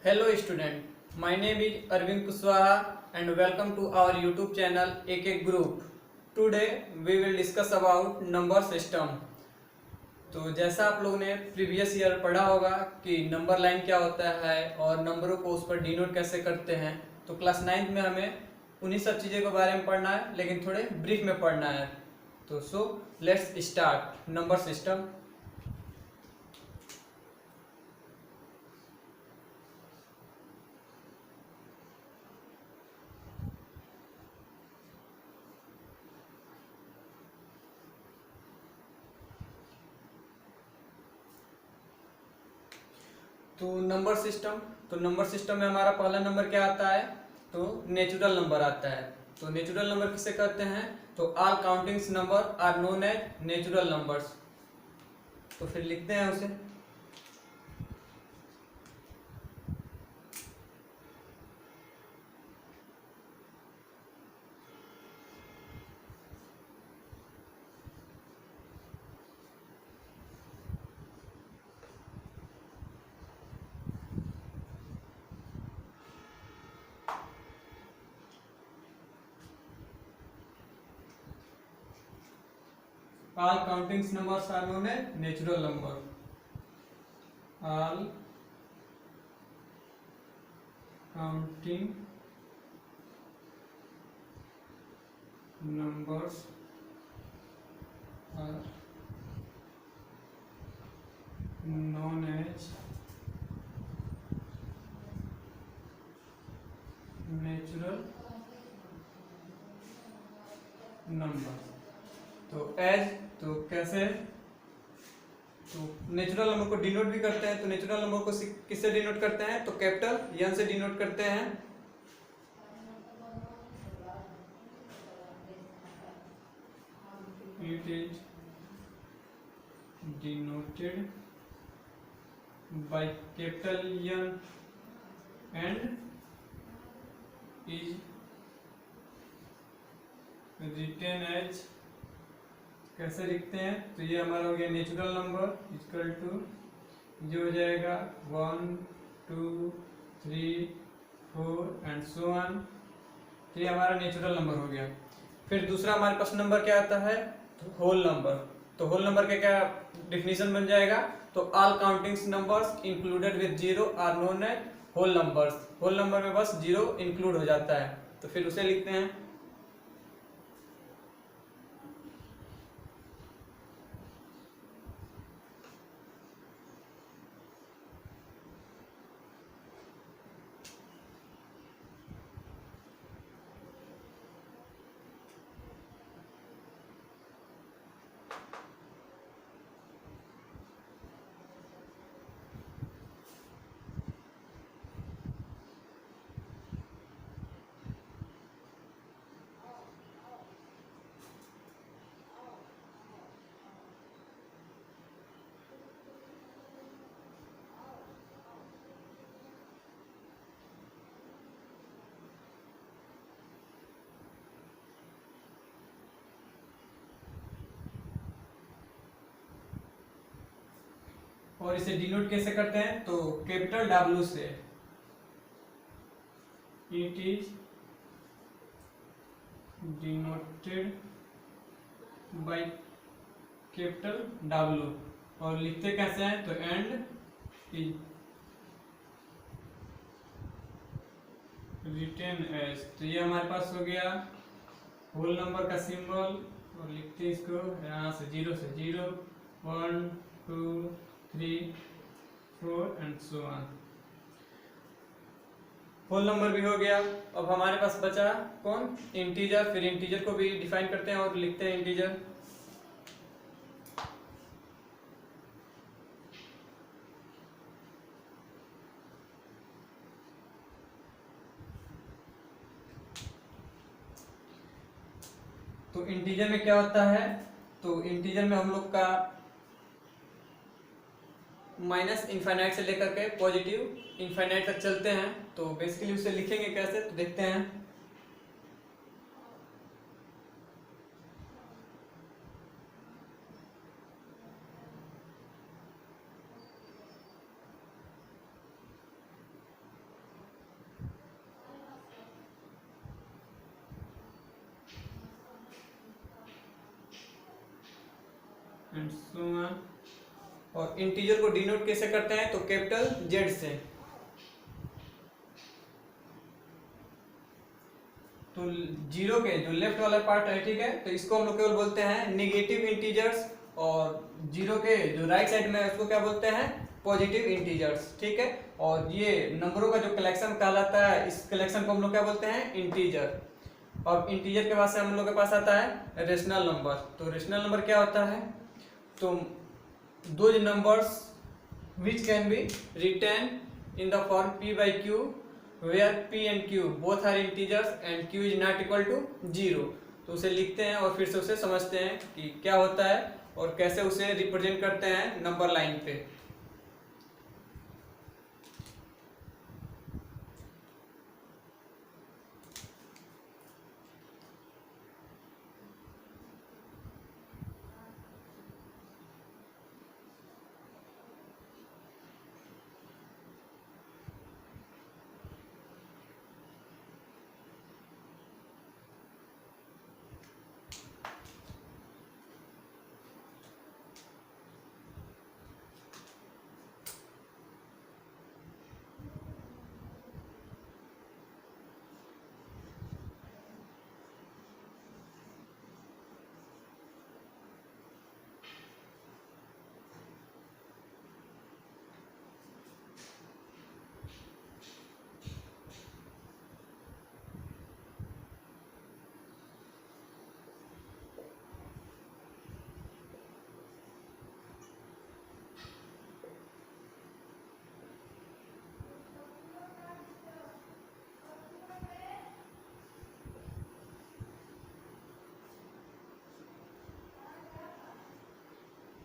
Hello student, my name is Arvind Kushwaha and welcome to our YouTube channel AK Group. Today we will discuss about number system. तो जैसा आप लोगों ने previous year पढ़ा होगा कि नंबर लाइन क्या होता है और नंबरों को उस पर डिनोट कैसे करते हैं, तो क्लास 9th में हमें उन्हीं सब चीज़ों के बारे में पढ़ना है, लेकिन थोड़े ब्रीफ में पढ़ना है। तो लेट्स स्टार्ट नंबर सिस्टम। तो नंबर सिस्टम में हमारा पहला नंबर क्या आता है? तो नेचुरल नंबर आता है। तो नेचुरल नंबर किसे कहते हैं? तो all countings number are known as natural numbers. तो फिर लिखते हैं उसे। All counting numbers are known as natural number. All counting numbers are known as natural number. तो एज तो कैसे? तो नेचुरल नंबर को डिनोट भी करते हैं। तो नेचुरल नंबर को किससे डिनोट करते हैं? तो कैपिटल एन से डिनोट करते हैं। It is denoted by capital N and is written as. कैसे लिखते हैं? तो ये हमारा हो गया नेचुरल नंबर इक्वल टू जो हो जाएगा 1 2 3 4 एंड सो ऑन। तो ये हमारा नेचुरल नंबर हो गया। फिर दूसरा हमारे पास नंबर क्या आता है? तो होल नंबर। तो होल नंबर का क्या डिफिनीशन बन जाएगा? तो all countings numbers included with zero are known as whole numbers. Whole number में बस जीरो इंक्लूड हो जाता है। तो फिर उसे लिखते हैं। और इसे डिनोट कैसे करते हैं? तो कैपिटल डब्ल्यू से। It is denoted by capital W. और लिखते कैसे हैं? तो एंड इज रिटेन एज। तो ये हमारे पास हो गया होल नंबर का सिंबल। और लिखते हैं इसको यहाँ से zero 1 2 3 4 and so on. Whole number भी हो गया। अब हमारे पास बचा कौन? इंटीजर। फिर इंटीजर को भी डिफाइन करते हैं और लिखते हैं इंटीजर। तो इंटीजर में क्या होता है? तो इंटीजर में हम लोग का माइनस इनफाइनाइट से लेकर के पॉजिटिव इनफाइनाइट तक चलते हैं। तो बेसिकली उसे लिखेंगे कैसे? तो देखते हैं। And so on. और इंटीजर को डिनोट कैसे करते हैं, तो कैपिटल जेड से। तो जीरो के जो लेफ्ट वाला पार्ट है, ठीक है, तो इसको हम लोग केवल बोलते हैं नेगेटिव इंटीजर्स, और जीरो के जो राइट साइड में है उसको क्या बोलते हैं, पॉजिटिव इंटीजर्स, ठीक है। और ये नंबरों का जो कलेक्शन कहलाता है, इस कलेक्शन को हम लोग क्या बोलते हैं, इंटीजर। अब इंटीजर के बाद से हम लोग के पास आता है रेशनल नंबर। तो रेशनल नंबर क्या होता है, तो those numbers which can be written in the form p by q where p and q both are integers and q is not equal to 0। तो उसे लिखते हैं और फिर से उसे समझते हैं कि क्या होता है और कैसे उसे रिप्रेजेंट करते हैं नंबर लाइन पे।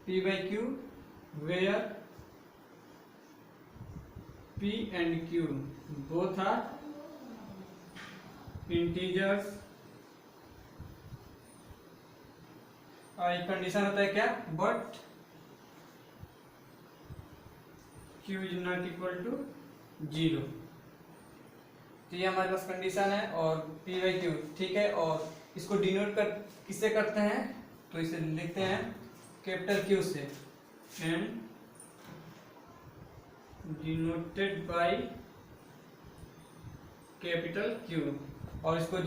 p by q where p and q both are integers। एक कंडीशन होता है क्या, but q is not equal to 0। तो ये हमारे पास कंडीशन है और p बाई क्यू, ठीक है। और इसको डिनोट कर किससे करते हैं, तो इसे लिखते हैं कैपिटल Q से, and denoted by capital Q। और इसको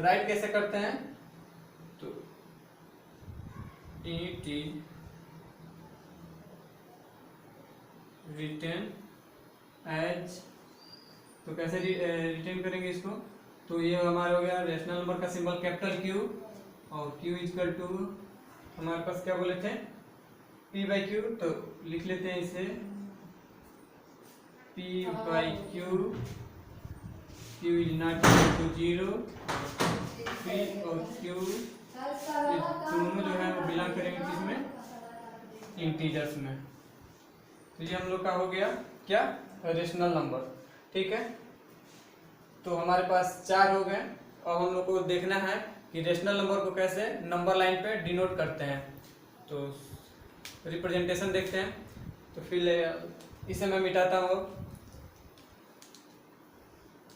राइट कैसे करते हैं, तो इट इज रिटन एज, तो कैसे रिटर्न करेंगे इसको, तो ये हमारा हो गया रेशनल नंबर का सिंबल कैपिटल Q, और Q इक्वल टू हमारे पास क्या बोले थे, P बाई क्यू। तो लिख लेते हैं इसे P by Q, Q is not equal to 0। P और Q दोनों जो है वो बिलोंग करेंगे किसमें, इंटीजर्स में। तो ये हम लोग का हो गया क्या, रेशनल नंबर, ठीक है। तो हमारे पास 4 हो गए। अब हम लोग को देखना है कि रेशनल नंबर को कैसे नंबर लाइन पे डिनोट करते हैं। तो रिप्रेजेंटेशन देखते हैं। तो फिर इसे मैं मिटाता हूँ,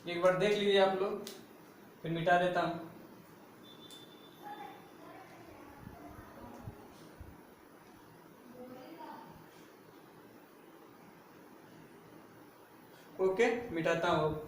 एक बार देख लीजिए आप लोग, फिर मिटा देता हूँ। ओके, मिटाता हूँ।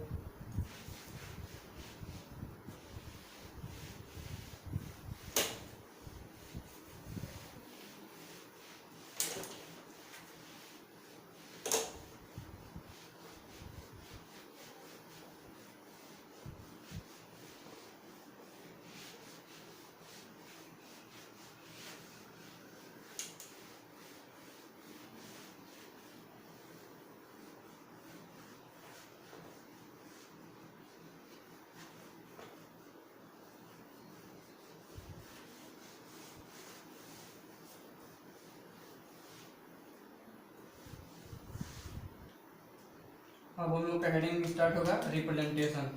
अब हम लोग का हेडिंग स्टार्ट होगा रिप्रेजेंटेशन।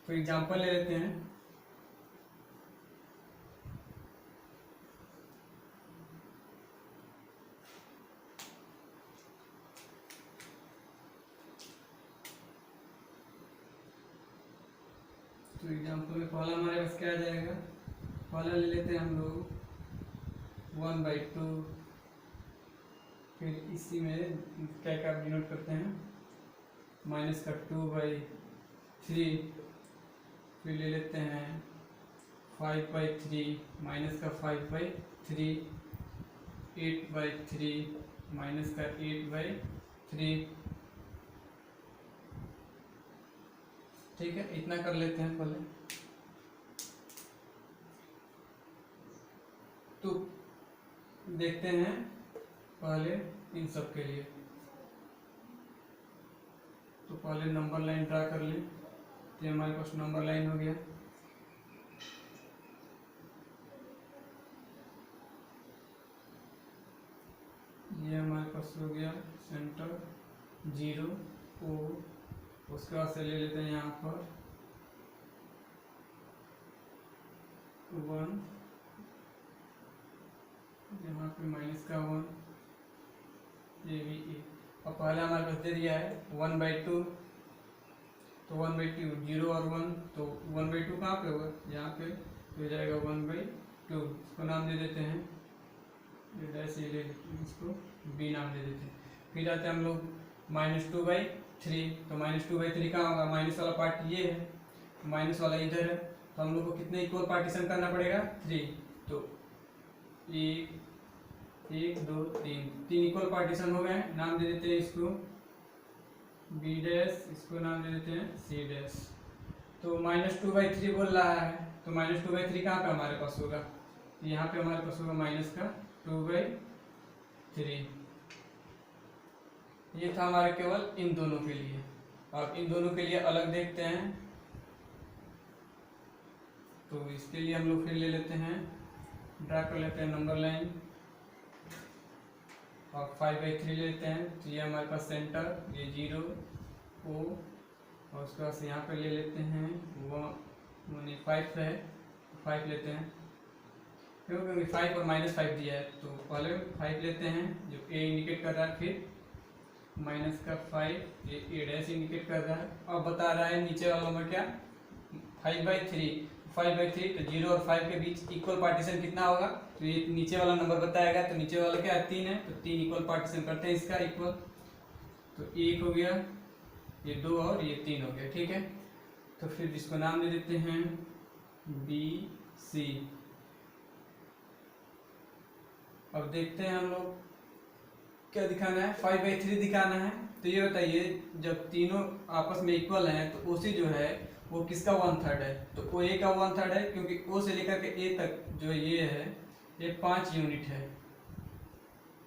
तो एग्जांपल ले लेते हैं। तो एग्जांपल में पहला हमारे पास क्या आ जाएगा, पहला ले लेते हैं हम लोग 1/2, फिर इसी में क्या क्या डिनोट करते हैं, माइनस का 2/3, फिर ले लेते हैं 5/3 माइनस का 5/3, 8/3 माइनस का 8/3। ठीक है, इतना कर लेते हैं पहले। तो देखते हैं पहले इन सब के लिए, तो पहले नंबर लाइन ड्रा कर लें। ये हमारे पास नंबर लाइन हो गया। ये हमारे पास हो गया सेंटर 0 O, उसके बाद से ले लेते हैं यहाँ पर 1, यहाँ पे माइनस का 1, ये भी अब पहले हमारे पास दे दिया है 1/2, तो 1/2 0 और 1, तो 1/2 कहाँ पे होगा, यहाँ पे हो जाएगा 1/2। इसको नाम दे देते हैं डैश, ये ले इसको बी नाम दे देते हैं। फिर आते हैं हम लोग -2/3, तो -2/3 कहाँ होगा, माइनस वाला पार्ट ये है, माइनस वाला इधर है, तो हम लोग को कितने इक्वल पार्टीशन करना पड़ेगा, 3। तो 1 2 3 इक्वल पार्टीशन हो गए। नाम दे देते हैं इसको बी डैश, इसको नाम दे देते हैं सी डैश। तो -2/3 बोल रहा है, तो -2/3 कहाँ पे हमारे पास होगा, यहाँ पे हमारे पास होगा माइनस का 2/3। ये था हमारा केवल इन दोनों के लिए। अब इन दोनों के लिए अलग देखते हैं, तो इसके लिए हम लोग फिर ले लेते हैं, ड्रा कर लेते हैं नंबर लाइन और 5/3 लेते हैं। तो ये हमारे पास सेंटर, ये 0 O, और उसके बाद से यहाँ पे ले लेते हैं 5 है, 5 लेते हैं, क्योंकि 5 और -5 दिया है, तो पहले 5 लेते हैं जो A इंडिकेट कर रहा है, फिर माइनस का 5, ये A डैश इंडिकेट कर रहा है। अब बता रहा है नीचे वालों में क्या, 5/3, 5/3, तो 0 और 5 के बीच इक्वल पार्टीशन कितना होगा, तो ये नीचे वाला नंबर बताएगा। तो नीचे वाला क्या है, 3 है, तो 3 इक्वल पार्टीशन करते हैं इसका इक्वल, तो 1 हो गया, ये 2 और ये 3 हो गया। ठीक है, तो फिर इसको नाम दे देते हैं BC। अब देखते हैं हम लोग क्या दिखाना है, 5/3 दिखाना है। तो ये बताइए, जब तीनों आपस में इक्वल हैं तो OC जो है वो किसका 1/3 है, तो OA का 1/3 है, क्योंकि O से लेकर के A तक जो ये है ये 5 यूनिट है,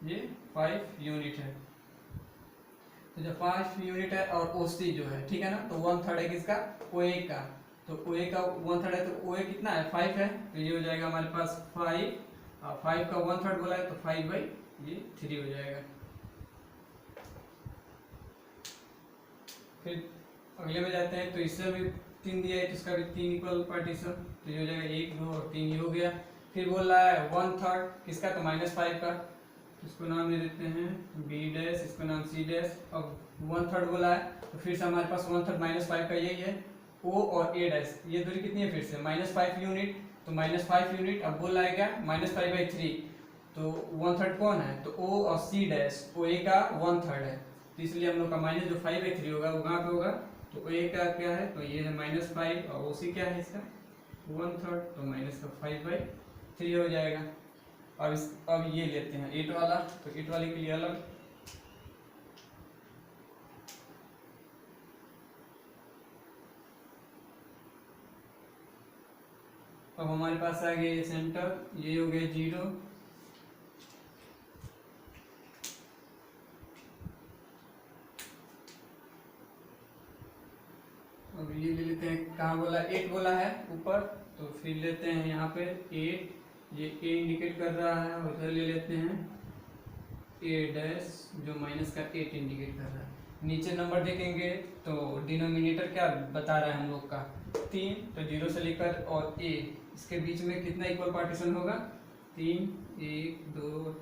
ये 5 यूनिट है। तो जब 5 यूनिट है और OC जो है, ठीक है ना, तो 1/3 है किसका, OA का। तो OA का 1/3 है, तो OA कितना है, 5 है, तो ये हो जाएगा हमारे पास 5, और 5 का 1/3 बोला है, तो 5/3 हो जाएगा। फिर अगले में जाते हैं, तो इससे भी 3 दिया है, तो इसका भी 3 इक्वल पार्टीशन, तो ये हो जाएगा 1 2 और 3, ये हो गया। फिर बोल रहा है 1/3 किसका, तो -5 का, तो इसको नाम दे देते हैं B डैश, इसको नाम C डैश। अब 1/3 बोला है, तो फिर से हमारे पास 1/3 -5 का यही है, O और A डैश, ये दूरी कितनी है, फिर से -5 यूनिट, तो -5 यूनिट। अब बोल रहा है क्या, -5/3, तो 1/3 कौन है, तो O और C डैश, OA का 1/3 है, तो इसलिए हम लोग का माइनस जो 5/3 होगा वो कहाँ पे होगा, तो OA का क्या है, तो ये है -5, और OC क्या है इसका 1/3, तो माइनस का 5/3 हो जाएगा। अब ये लेते हैं 8 वाला, तो 8 वाले के लिए अलग। अब हमारे पास आ गया ये सेंटर, ये हो गया 0, अब ये ले लेते हैं, कहाँ बोला 8 बोला है ऊपर, तो फिर लेते हैं यहाँ पे 8, ये A इंडिकेट कर रहा है, उधर ले लेते हैं A डैश जो माइनस का 8 इंडिकेट कर रहा है। नीचे नंबर देखेंगे तो डिनोमिनेटर क्या बता रहा है हम लोग का 3, तो 0 से लेकर और a इसके बीच में कितना इक्वल पार्टीशन होगा 3, 1, 2,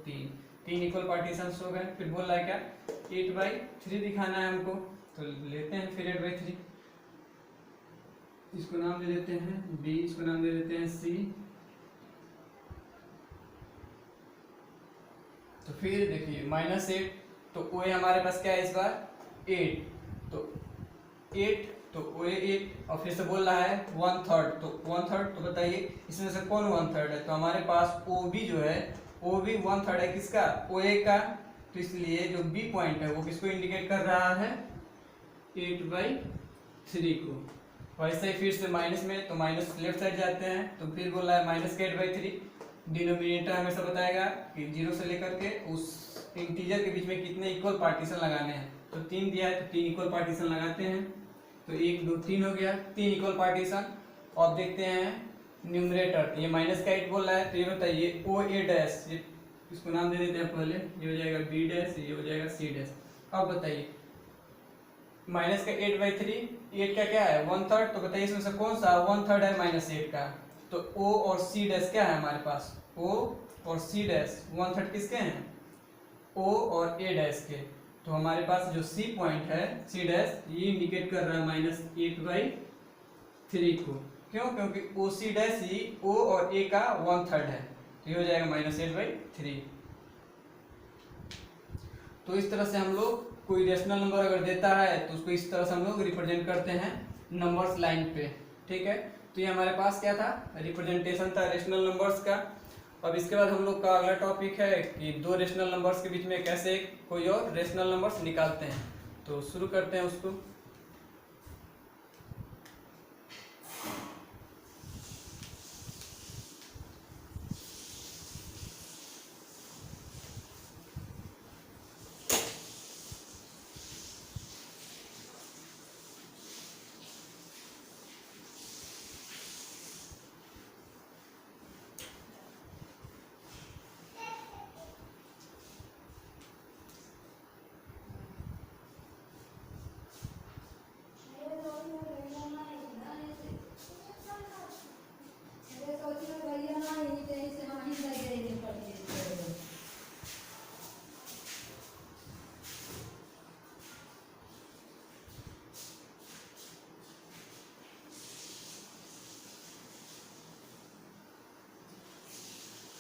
3 इक्वल पार्टीशन हो गए। फिर बोल रहा है क्या 8/3 दिखाना है हमको, तो लेते हैं फिर 8/3, इसको नाम दे देते हैं b, इसको नाम दे देते हैं c। तो फिर देखिए -8, तो ओ हमारे पास क्या है इस बार 8, तो 8 तो ओ 8 और फिर से बोल रहा है 1/3, तो 1/3, तो बताइए इसमें से कौन 1/3 है, तो हमारे पास ओ बी जो है ओ भी 1/3 है किसका ओ ए का, तो इसलिए जो बी पॉइंट है वो किसको इंडिकेट कर रहा है 8/3 को। वैसे ही फिर से माइनस में, तो माइनस लेफ्ट साइड जाते हैं, तो फिर बोल रहा है -8/3, डिनोमिनेटर हमेशा बताएगा कि 0 से लेकर के उस इंटीजर के बीच में कितने इक्वल पार्टीशन लगाने हैं, तो 3 दिया है तो 3 इक्वल पार्टीशन लगाते हैं, तो 1, 2, 3 हो गया 3 इक्वल पार्टीशन। और देखते हैं न्यूमरेटर, ये माइनस का 8 बोल रहा है, तो ये बताइए ओ ए डैश, ये इसको नाम दे देते हैं पहले, ये हो जाएगा बी डैश, ये हो जाएगा सी डैश। अब बताइए माइनस का 8/3, 8 का क्या है 1/3, तो बताइए इसमें से कौन सा 1/3 है -8 का, तो O और C डैश क्या है हमारे पास, O और C डैश 1/3 किसके हैं O और A डैश के, तो हमारे पास जो C पॉइंट है C डैश ये इंडिकेट कर रहा है -8/3 को, क्यों, क्योंकि OC डैश ही O और A का 1/3 है, तो ये हो जाएगा -8/3। तो इस तरह से हम लोग कोई रेशनल नंबर अगर देता है तो उसको इस तरह से हम लोग रिप्रेजेंट करते हैं नंबर्स लाइन पे, ठीक है। तो ये हमारे पास क्या था रिप्रेजेंटेशन था रेशनल नंबर्स का। अब इसके बाद हम लोग का अगला टॉपिक है कि दो रेशनल नंबर्स के बीच में कैसे कोई और रेशनल नंबर्स निकालते हैं, तो शुरू करते हैं उसको।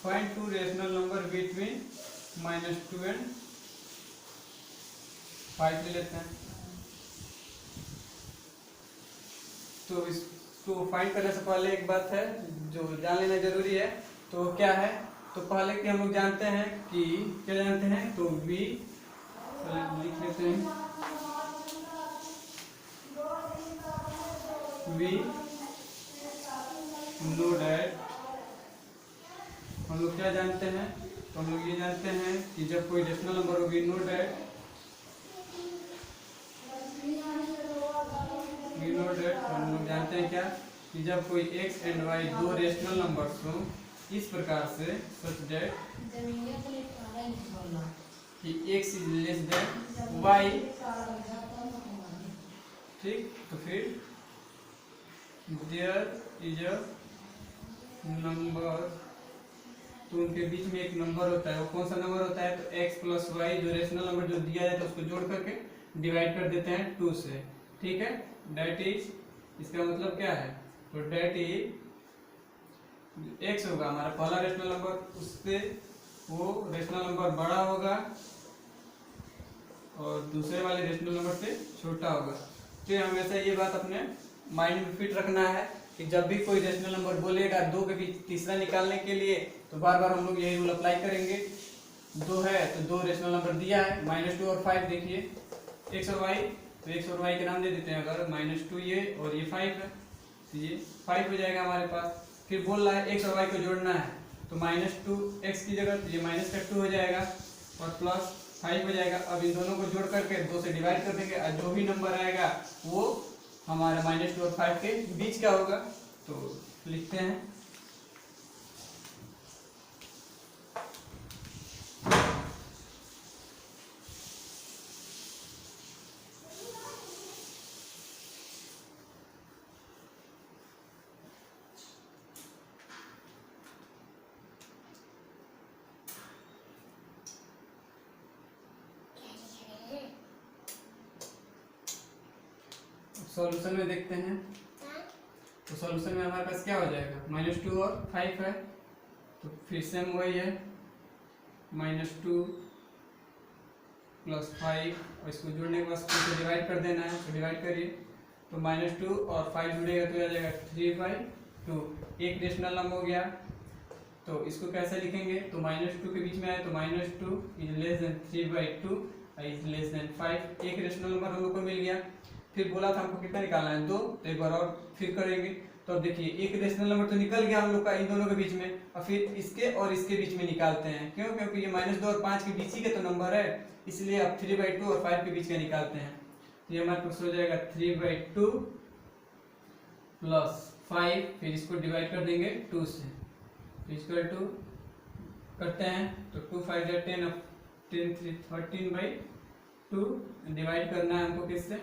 Find two rational number between -2 and 5 ले लेते हैं। तो इसको फाइंड करने से पहले एक बात है जो जान लेना जरूरी है, तो क्या है, तो पहले कि हम लोग जानते हैं कि क्या जानते हैं, तो v लिख लेते हैं v नो डैट। हम लोग क्या जानते हैं, तो हम लोग ये जानते हैं कि जब कोई रेशनल नंबर होगी नो डैट, तो हम लोग जानते हैं क्या कि जब कोई x एंड y दो रेशनल नंबर्स हो इस प्रकार से सच दैट कि x is less than y, ठीक, तो फिर देयर इज अ नंबर, तो उनके बीच में एक नंबर होता है, वो कौन सा नंबर होता है, तो x प्लस वाई जो रेशनल नंबर जो दिया जाता है उसको जोड़ करके डिवाइड कर देते हैं 2 से, ठीक है। डेट इज, इसका मतलब क्या है, तो डेट इज x होगा हमारा पहला रेशनल नंबर, उससे वो रेशनल नंबर बड़ा होगा और दूसरे वाले रेशनल नंबर से छोटा होगा। तो हमेशा ये बात अपने माइंड में फिट रखना है कि जब भी कोई रेशनल नंबर बोलेगा दो के बीच तीसरा निकालने के लिए, तो बार बार हम लोग यही रूल अप्लाई करेंगे। दो है तो दो रेशनल नंबर दिया है -2 और 5, देखिए x और y, तो x और y के नाम दे देते हैं, अगर -2 ये और ये 5 है तो ये 5 हो जाएगा हमारे पास। फिर बोल रहा है x और y को जोड़ना है, तो -2x की जगह तो ये -2 हो जाएगा और प्लस 5 हो जाएगा। अब इन दोनों को जोड़ करके 2 से डिवाइड कर देंगे और जो भी नंबर आएगा वो हमारा -2 और 5 के बीच का होगा, तो लिखते हैं सॉल्यूशन में देखते हैं। तो सॉल्यूशन में हमारे पास क्या हो जाएगा, -2 और 5 है, तो फिर से हम वही है -2 + 5, और इसको जोड़ने के बाद इसको डिवाइड कर देना है, तो डिवाइड करिए। तो -2 और 5 जुड़ेगा तो आ जाएगा 3/2, एक रेशनल नंबर हो गया। तो इसको कैसे लिखेंगे, तो -2 के बीच में आए तो -2 is less than 3/2 is less than 5, एक रेशनल नंबर हम लोग को मिल गया। फिर बोला था हमको कितना निकालना है, 2, तो एक बार और फिर करेंगे। तो अब देखिए एक रेशनल नंबर तो निकल गया हम लोग का इन दोनों के बीच में, और फिर इसके और इसके बीच में निकालते हैं। क्यों, क्योंकि ये -2 और 5 के बीच ही के तो नंबर है, इसलिए अब 3/2 और 5 के बीच का निकालते हैं। तो ये हमारे पास हो जाएगा 3/2 + 5, फिर इसको डिवाइड कर देंगे 2 से, तो इक्वल टू करते हैं तो 2 5 जा 10, अब 10 3 13/2, डिवाइड करना है हमको किससे,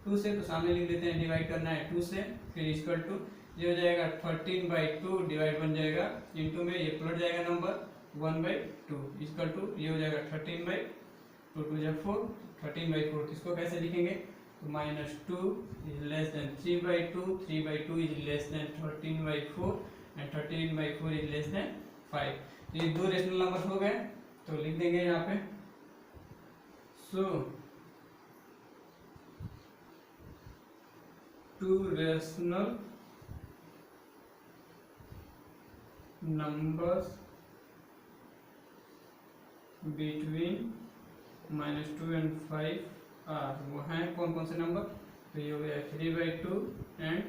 2 से, तो सामने लिख देते हैं डिवाइड करना है 2 से, फिर इक्वल टू ये हो जाएगा 13/2 डिवाइड बन जाएगा इंटू में ये पलट जाएगा नंबर 1/2 इक्वल टू ये हो जाएगा 13/2, 2 जा 4, 13/4। तो इसको कैसे लिखेंगे, तो -2 is less than 3/2, 3/2 is less than 13/4 and 13/4 is less than 5। तो ये दो रेशनल नंबर हो गए, तो लिख देंगे यहाँ पे सो 2 rational numbers between -2 and 5 are, वो हैं कौन कौन से नंबर, तो ये हो गया 3/2 एंड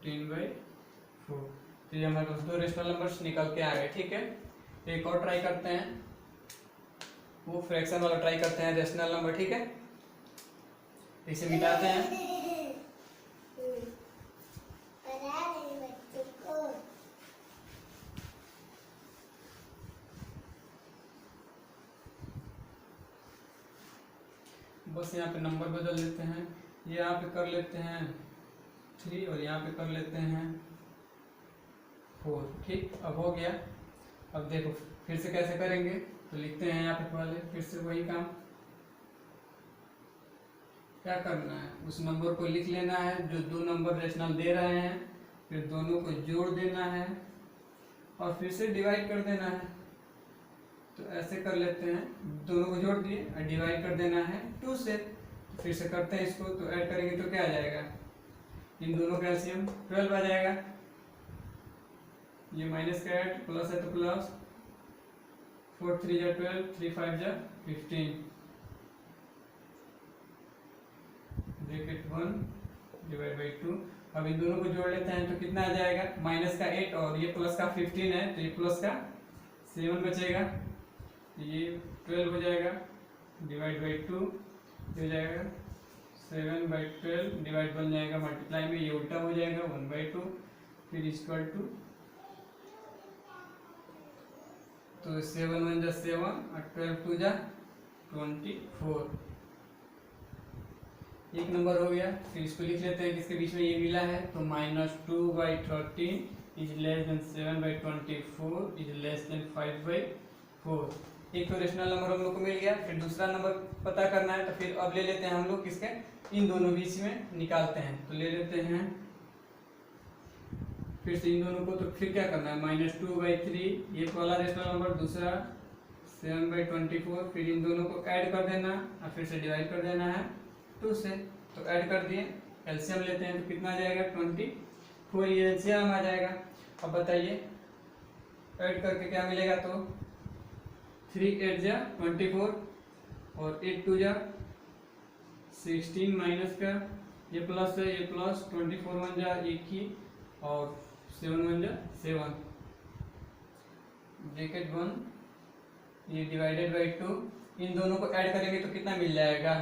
13/4। तो ये हमारे पास दो रेशनल नंबर्स निकल के आ गए। ठीक है, एक और ट्राई करते हैं, वो फ्रैक्शन वाला ट्राई करते हैं रेशनल नंबर। ठीक है, इसे मिटाते हैं। बस यहाँ पे नंबर बदल लेते हैं, ये यहाँ पे कर लेते हैं 3 और यहाँ पे कर लेते हैं 4। ठीक, अब हो गया। अब देखो फिर से कैसे करेंगे, तो लिखते हैं यहाँ पे पहले फिर से वही काम। क्या करना है, उस नंबर को लिख लेना है जो दो नंबर रेशनल दे रहे हैं, फिर दोनों को जोड़ देना है और फिर से डिवाइड कर देना है। तो ऐसे कर लेते हैं, दोनों को जोड़ दिए और डिवाइड कर देना है 2 से। तो फिर से करते हैं इसको, तो ऐड करेंगे तो क्या आ जाएगा, इन दोनों का एलसीएम 12 आ जाएगा। ये माइनस का ऐड, प्लस है तो प्लस, 4 3 जा 12, 3 5 जा 15, ब्रैकेट 1 डिवाइड बाई 2। अब इन दोनों को जोड़ लेते हैं तो कितना आ जाएगा, माइनस का 8 और ये प्लस का 15 है, तो ये प्लस का 7 बचेगा, ये 12 हो जाएगा डिवाइड बाई 2, हो जाएगा 7/12 डिवाइड बन जाएगा मल्टीप्लाई में, ये उल्टा हो जाएगा 1/2, फिर इक्वल टू, तो 7 1 जा 7 और 12 2 जा 24, एक नंबर हो गया। फिर इसको लिख लेते हैं किसके बीच में ये मिला है, तो -2/13 is less than 7/24 is less than 5/4। एक तो रेशनल नंबर हम लोग को मिल गया, फिर दूसरा नंबर पता करना है, तो फिर अब ले लेते हैं हम लोग किसके, इन दोनों बीच में निकालते हैं। तो ले लेते हैं फिर से इन दोनों को, तो फिर क्या करना है, -2/3 ये वाला रेशनल नंबर, दूसरा 7/24, फिर इन दोनों को ऐड कर देना और फिर से डिवाइड कर देना है 2 से। तो ऐड कर दिए, एलसीएम लेते हैं तो कितना आ जाएगा 24, ये एलसीएम आ जाएगा। अब बताइए ऐड करके क्या मिलेगा, तो 3 8 जा 24 और 8 2 जा 16 माइनस का ये प्लस है, ये प्लस 24 1 जा 21 और 7 1 जा 7, ब्रैकेट 1 ये डिवाइडेड बाई 2। इन दोनों को ऐड करेंगे तो कितना मिल जाएगा,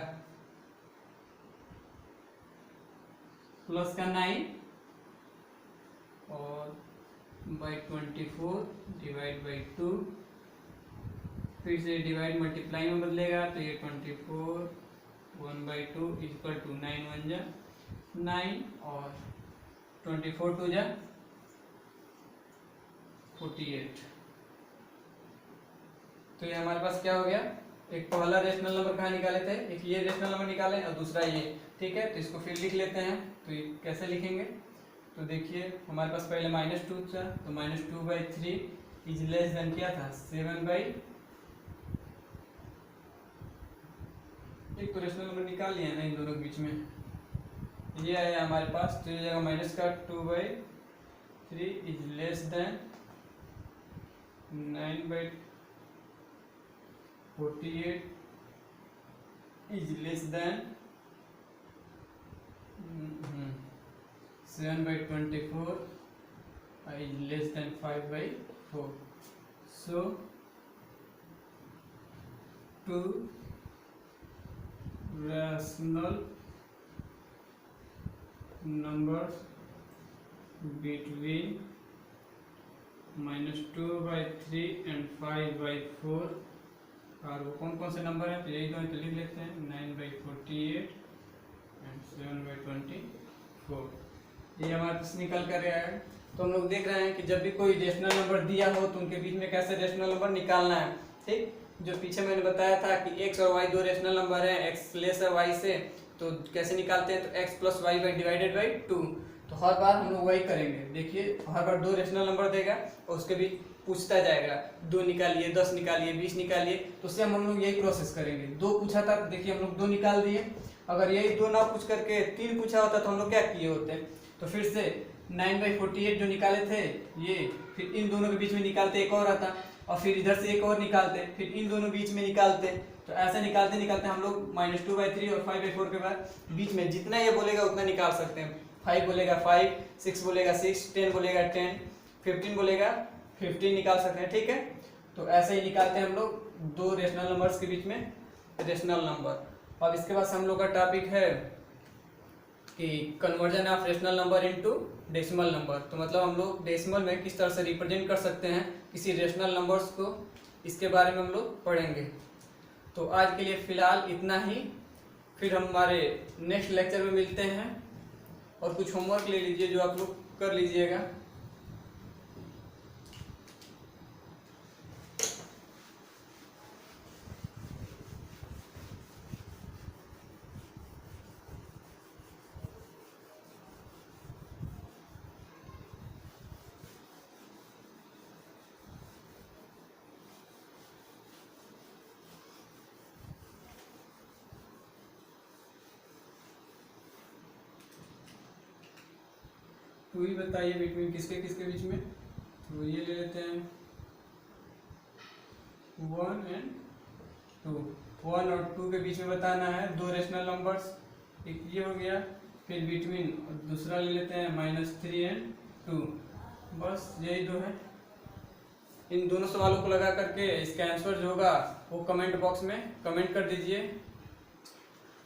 प्लस का 9 और बाई 24 डिवाइड बाई 2, फिर से डिवाइड मल्टीप्लाई में बदलेगा, तो ये 24 1/2 इक्वल टू 9 1 जा 9 और 24 2 जा 48। तो ये हमारे पास क्या हो गया, एक पहला रेशनल नंबर कहाँ निकाले थे, एक ये रेशनल नंबर निकाले और दूसरा ये, ठीक है। तो इसको फिर लिख लेते हैं। तो ये कैसे लिखेंगे, तो देखिए हमारे पास पहले -2 था, तो -2/3 इज लेस देन क्या था 7/, एक तो रेशनल नंबर निकाल लिया ना इन दोनों के बीच में, ये आया हमारे पास। तो ये जगह माइनस का 2/3 is less than 9/48 is less than 7/24 is less than 5/4. So two rational numbers between -2/3 and 5/4 और वो कौन कौन से नंबर हैं, तो यही दो, तो लिख लेते हैं 9/48 and 7/24। ये हमारे पास निकल कर आया है। तो हम लोग देख रहे हैं कि जब भी कोई रेशनल नंबर दिया हो तो उनके बीच में कैसे रेशनल नंबर निकालना है, ठीक। जो पीछे मैंने बताया था कि x और y दो रेशनल नंबर हैं, x लेस है y से, तो कैसे निकालते हैं, तो x + y डिवाइडेड बाई 2। तो हर बार हम लोग वही करेंगे। देखिए हर बार दो रेशनल नंबर देगा और उसके बीच पूछता जाएगा 2 निकालिए, 10 निकालिए, 20 निकालिए, तो उससे हम लोग यही प्रोसेस करेंगे। 2 पूछा था, देखिए हम लोग 2 निकाल दिए। अगर यही 2 ना पूछ करके 3 पूछा होता तो हम लोग क्या किए होते, तो फिर से 9/48 जो निकाले थे ये, फिर इन दोनों के बीच में निकालते एक और आता, और फिर इधर से एक और निकालते, फिर इन दोनों बीच में निकालते। तो ऐसे निकालते निकालते हम लोग -2/3 और 5/4 के बाद बीच में जितना ये बोलेगा उतना निकाल सकते हैं। 5 बोलेगा 5, 6 बोलेगा 6, 10 बोलेगा 10, 15 बोलेगा 15 निकाल सकते हैं, ठीक है। तो ऐसे ही निकालते हैं हम लोग दो रेशनल नंबर्स के बीच में रेशनल नंबर। अब इसके बाद हम लोग का टॉपिक है कि conversion of rational number into decimal number. तो मतलब हम लोग डेसिमल में किस तरह से रिप्रेजेंट कर सकते हैं किसी रेशनल नंबर्स को, इसके बारे में हम लोग पढ़ेंगे। तो आज के लिए फिलहाल इतना ही, फिर हम हमारे नेक्स्ट लेक्चर में मिलते हैं। और कुछ होमवर्क ले लीजिए जो आप लोग कर लीजिएगा। तो ही बताइए बिटवीन किसके किसके बीच में, तो ये ले लेते हैं 1 and 2। 1 और 2 के बीच में बताना है दो रेशनल नंबर्स, एक ये हो गया, फिर बिटवीन दूसरा ले लेते हैं -3 and 2। बस यही दो है। इन दोनों सवालों को लगा करके इसका आंसर जो होगा वो कमेंट बॉक्स में कमेंट कर दीजिए।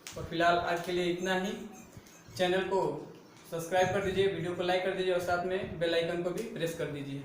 और फिलहाल आज के लिए इतना ही। चैनल को सब्सक्राइब कर दीजिए, वीडियो को लाइक कर दीजिए और साथ में बेल आइकन को भी प्रेस कर दीजिए।